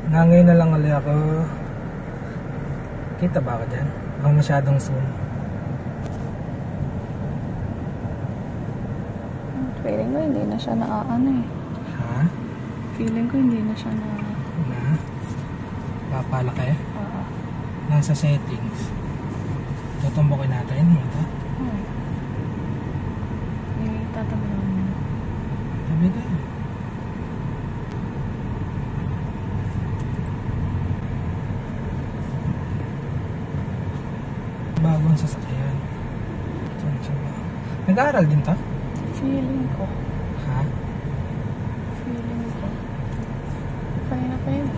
Nangay na lang ulit ako. Kita ba ako dyan? Ako masyadong zoom. Feeling ko hindi na siya naaano eh. Ha? Feeling ko hindi na siya na... Na? Papala kayo? Oo. Nasa settings. Tutumbukin natin. Ito. Tatabi naman. Sabi tayo. Bagong sasakyan. Nag-aaral din to? Feeling ko. Ha? Feeling ko. Kaya pa yun.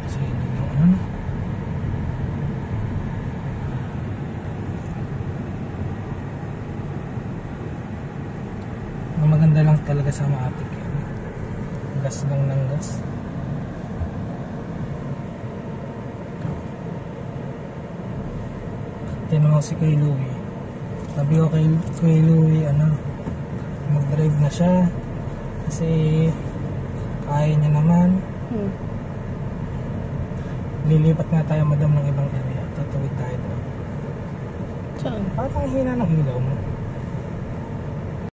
Kasi hindi na ano. Ang maganda lang talaga sa Matic yan. Gas lang ng gas. Tinanong si Kuya Louie. Sabi ko kay Kuya Louie, mag-drive na siya. Kasi kaya niya naman. Lilipat nga tayo madam ng ibang area. Tatuwid tayo doon. Saan? Parang hina ng ilaw mo.